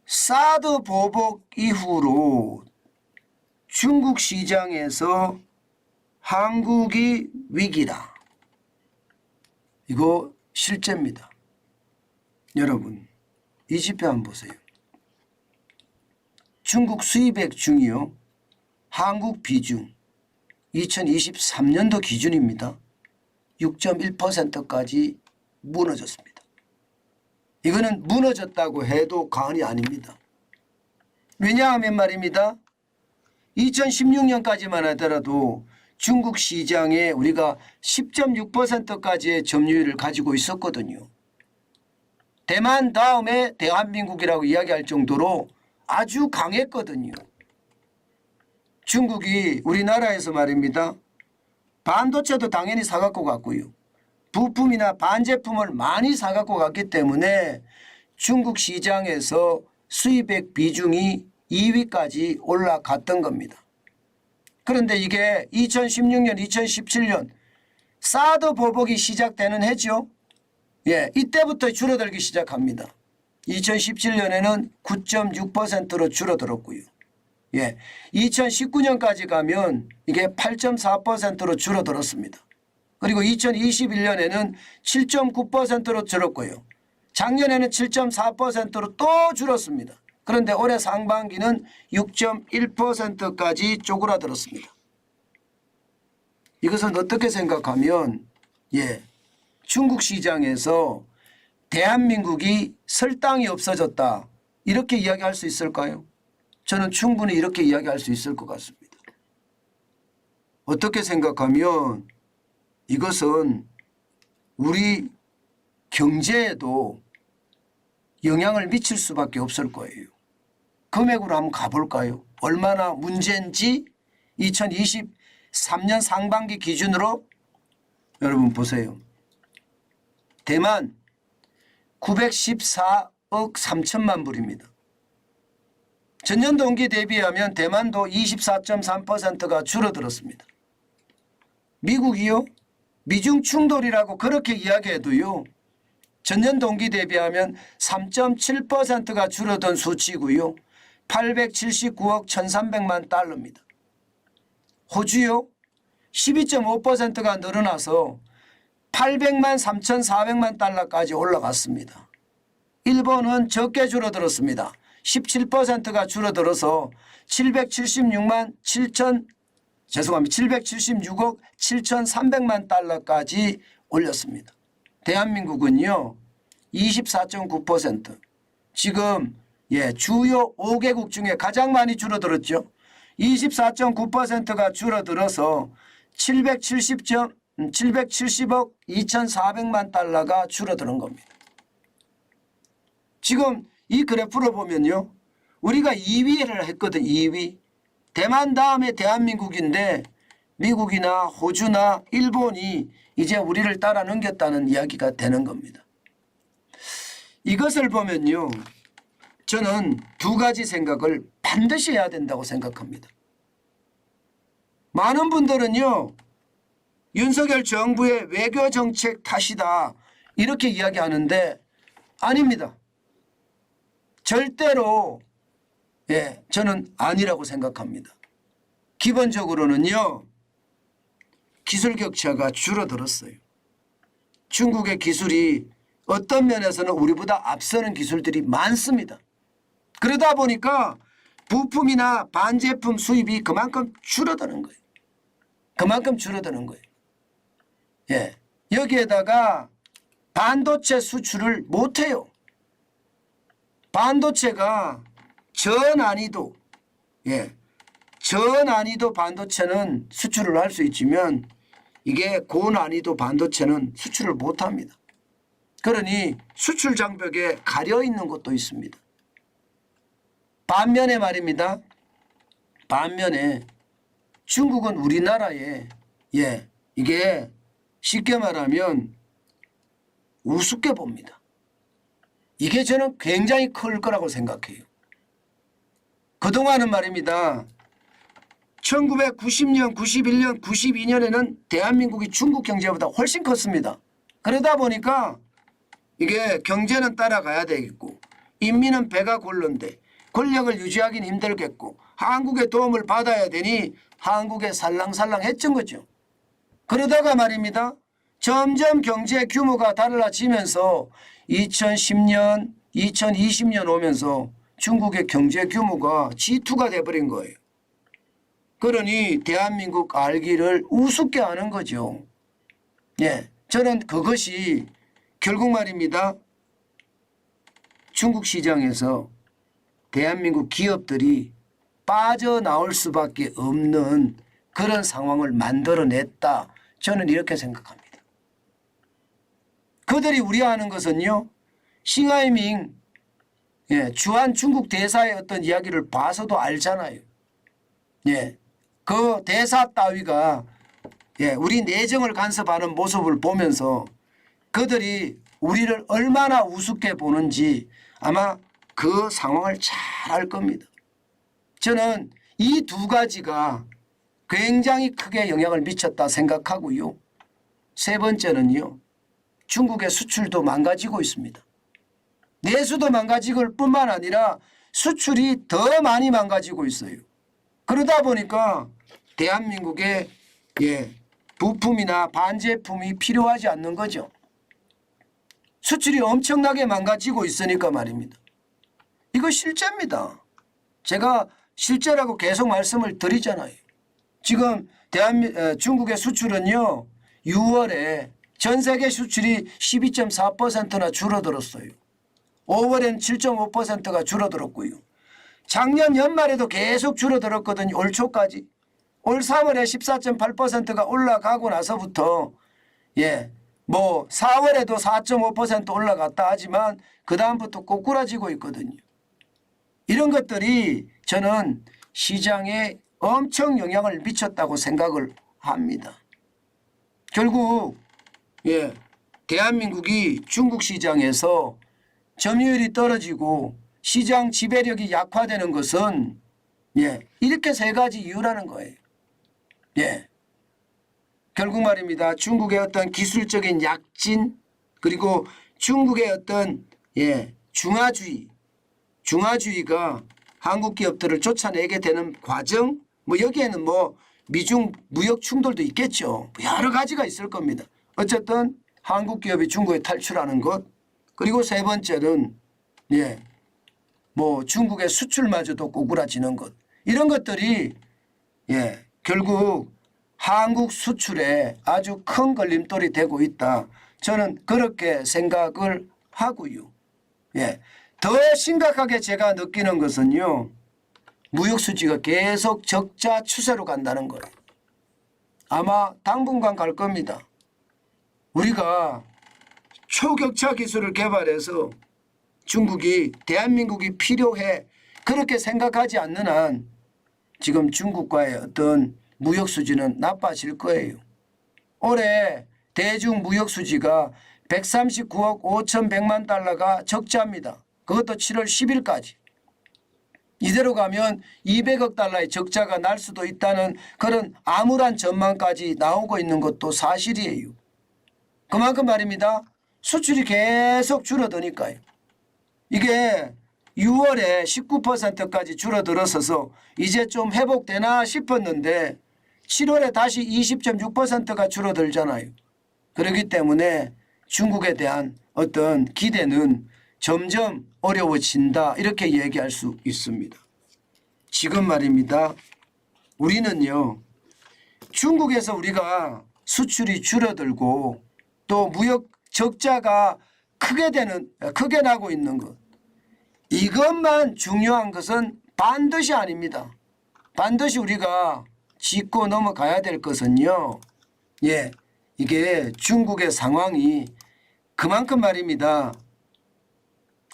사드 보복 이후로 중국 시장에서 한국이 위기다. 이거 실제입니다. 여러분 이 지표 한번 보세요. 중국 수입액 중이요. 한국 비중 2023년도 기준입니다. 6.1%까지 무너졌습니다. 이거는 무너졌다고 해도 과언이 아닙니다. 왜냐하면 말입니다. 2016년까지만 하더라도 중국 시장에 우리가 10.6%까지의 점유율을 가지고 있었거든요. 대만 다음에 대한민국이라고 이야기할 정도로 아주 강했거든요. 중국이 우리나라에서 말입니다. 반도체도 당연히 사갖고 갔고요. 부품이나 반제품을 많이 사갖고 갔기 때문에 중국 시장에서 수입액 비중이 2위까지 올라갔던 겁니다. 그런데 이게 2016년, 2017년 사드 보복이 시작되는 해죠. 예, 이때부터 줄어들기 시작합니다. 2017년에는 9.6%로 줄어들었고요. 예, 2019년까지 가면 이게 8.4%로 줄어들었습니다. 그리고 2021년에는 7.9%로 줄었고요. 작년에는 7.4%로 또 줄었습니다. 그런데 올해 상반기는 6.1%까지 쪼그라들었습니다. 이것은 어떻게 생각하면 중국 시장에서 대한민국이 설 땅이 없어졌다 이렇게 이야기할 수 있을까요? 저는 충분히 이렇게 이야기할 수 있을 것 같습니다. 어떻게 생각하면 이것은 우리 경제에도 영향을 미칠 수밖에 없을 거예요. 금액으로 한번 가볼까요? 얼마나 문제인지 2023년 상반기 기준으로 여러분 보세요. 대만 914억 3천만 불입니다. 전년 동기 대비하면 대만도 24.3%가 줄어들었습니다. 미국이요? 미중 충돌이라고 그렇게 이야기해도요. 전년 동기 대비하면 3.7%가 줄어든 수치고요. 879억 1,300만 달러입니다. 호주요? 12.5%가 늘어나서 800만 3,400만 달러까지 올라갔습니다. 일본은 적게 줄어들었습니다. 17%가 줄어들어서 776억 7,300만 달러까지 올렸습니다. 대한민국은요 24.9% 지금 주요 5개국 중에 가장 많이 줄어들었죠. 24.9%가 줄어들어서 770억 2,400만 달러가 줄어드는 겁니다. 지금 이 그래프로 보면요. 우리가 2위를 했거든. 2위. 대만 다음에 대한민국인데 미국이나 호주나 일본이 이제 우리를 따라 넘겼다는 이야기가 되는 겁니다. 이것을 보면요. 저는 두 가지 생각을 반드시 해야 된다고 생각합니다. 많은 분들은요. 윤석열 정부의 외교정책 탓이다 이렇게 이야기하는데 아닙니다. 절대로 저는 아니라고 생각합니다. 기본적으로는요. 기술 격차가 줄어들었어요. 중국의 기술이 어떤 면에서는 우리보다 앞서는 기술들이 많습니다. 그러다 보니까 부품이나 반제품 수입이 그만큼 줄어드는 거예요. 그만큼 줄어드는 거예요. 여기에다가 반도체 수출을 못해요. 반도체가 저난이도 저난이도 반도체는 수출을 할 수 있지만 이게 고난이도 반도체는 수출을 못합니다. 그러니 수출 장벽에 가려있는 것도 있습니다. 반면에 말입니다. 반면에 중국은 우리나라에 이게 쉽게 말하면 우습게 봅니다. 이게 저는 굉장히 클 거라고 생각해요. 그동안은 말입니다. 1990년, 91년, 92년에는 대한민국이 중국 경제보다 훨씬 컸습니다. 그러다 보니까 이게 경제는 따라가야 되겠고 인민은 배가 골른데 권력을 유지하기는 힘들겠고 한국의 도움을 받아야 되니 한국에 살랑살랑했던 거죠. 그러다가 말입니다. 점점 경제 규모가 달라지면서 2010년, 2020년 오면서 중국의 경제 규모가 G2가 돼버린 거예요. 그러니 대한민국 알기를 우습게 하는 거죠. 예, 저는 그것이 결국 말입니다. 중국 시장에서 대한민국 기업들이 빠져나올 수밖에 없는 그런 상황을 만들어냈다. 저는 이렇게 생각합니다. 그들이 우려하는 것은요. 싱하이밍 주한 중국 대사의 어떤 이야기를 봐서도 알잖아요. 예, 그 대사 따위가 우리 내정을 간섭하는 모습을 보면서 그들이 우리를 얼마나 우습게 보는지 아마 그 상황을 잘 알 겁니다. 저는 이 두 가지가 굉장히 크게 영향을 미쳤다 생각하고요. 세 번째는요. 중국의 수출도 망가지고 있습니다. 내수도 망가지고 뿐만 아니라 수출이 더 많이 망가지고 있어요. 그러다 보니까 대한민국의 부품이나 반제품이 필요하지 않는 거죠. 수출이 엄청나게 망가지고 있으니까 말입니다. 이거 실제입니다. 제가 실제라고 계속 말씀을 드리잖아요. 지금 중국의 수출은요. 6월에 전 세계 수출이 12.4%나 줄어들었어요. 5월엔 7.5%가 줄어들었고요. 작년 연말에도 계속 줄어들었거든요. 올 초까지. 올 3월에 14.8%가 올라가고 나서부터 4월에도 4.5% 올라갔다 하지만 그 다음부터 꼬꾸라지고 있거든요. 이런 것들이 저는 시장에 엄청 영향을 미쳤다고 생각을 합니다. 결국 대한민국이 중국 시장에서 점유율이 떨어지고 시장 지배력이 약화되는 것은 이렇게 세 가지 이유라는 거예요. 결국 말입니다. 중국의 어떤 기술적인 약진 그리고 중국의 어떤 중화주의가 한국 기업들을 쫓아내게 되는 과정 여기에는 미중 무역 충돌도 있겠죠. 여러 가지가 있을 겁니다. 어쨌든 한국 기업이 중국에 탈출하는 것 그리고 세 번째는 중국의 수출마저도 꼬꾸라지는 것 이런 것들이 결국 한국 수출에 아주 큰 걸림돌이 되고 있다. 저는 그렇게 생각을 하고요. 더 심각하게 제가 느끼는 것은요. 무역수지가 계속 적자 추세로 간다는 거예요. 아마 당분간 갈 겁니다. 우리가 초격차 기술을 개발해서 중국이 대한민국이 필요해 그렇게 생각하지 않는 한 지금 중국과의 어떤 무역수지는 나빠질 거예요. 올해 대중 무역수지가 139억 5,100만 달러가 적자입니다. 그것도 7월 10일까지. 이대로 가면 200억 달러의 적자가 날 수도 있다는 그런 암울한 전망까지 나오고 있는 것도 사실이에요. 그만큼 말입니다. 수출이 계속 줄어드니까요. 이게 6월에 19%까지 줄어들어서 이제 좀 회복되나 싶었는데 7월에 다시 20.6%가 줄어들잖아요. 그렇기 때문에 중국에 대한 어떤 기대는 점점 어려워진다 이렇게 얘기할 수 있습니다. 지금 말입니다. 우리는요. 중국에서 우리가 수출이 줄어들고 또 무역 적자가 크게 나고 있는 것. 이것만 중요한 것은 반드시 아닙니다. 반드시 우리가 짚고 넘어가야 될 것은요. 이게 중국의 상황이 그만큼 말입니다.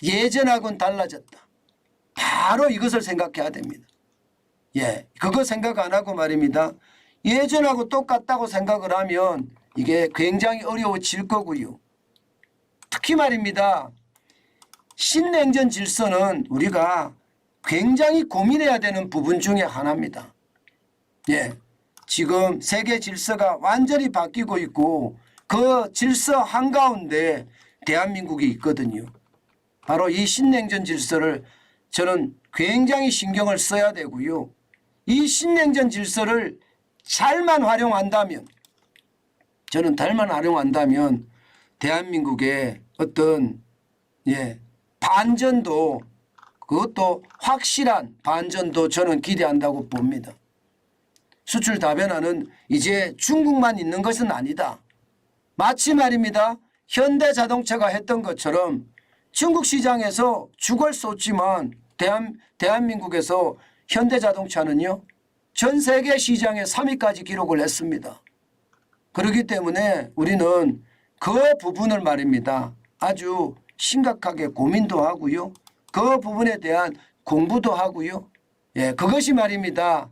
예전하고는 달라졌다. 바로 이것을 생각해야 됩니다. 그거 생각 안 하고 말입니다. 예전하고 똑같다고 생각을 하면 이게 굉장히 어려워질 거고요. 특히 말입니다. 신냉전 질서는 우리가 굉장히 고민해야 되는 부분 중에 하나입니다. 지금 세계 질서가 완전히 바뀌고 있고 그 질서 한가운데 대한민국이 있거든요. 바로 이 신냉전 질서를 저는 굉장히 신경을 써야 되고요. 이 신냉전 질서를 잘만 활용한다면 대한민국의 어떤 반전도 그것도 확실한 반전도 저는 기대한다고 봅니다. 수출 다변화는 이제 중국만 있는 것은 아니다. 마치 말입니다. 현대자동차가 했던 것처럼 중국 시장에서 죽을 쏟지만 대한민국에서 현대자동차는요. 전 세계 시장의 3위까지 기록을 했습니다. 그렇기 때문에 우리는 그 부분을 말입니다. 아주 심각하게 고민도 하고요. 그 부분에 대한 공부도 하고요. 그것이 말입니다.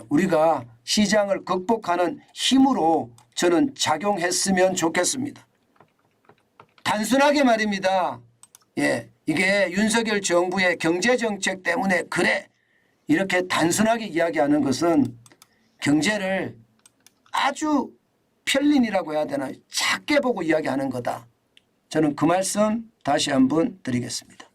우리가 시장을 극복하는 힘으로 저는 작용했으면 좋겠습니다. 단순하게 말입니다. 이게 윤석열 정부의 경제정책 때문에 그래 이렇게 단순하게 이야기하는 것은 경제를 아주 편린이라고 해야 되나 작게 보고 이야기하는 거다. 저는 그 말씀 다시 한번 드리겠습니다.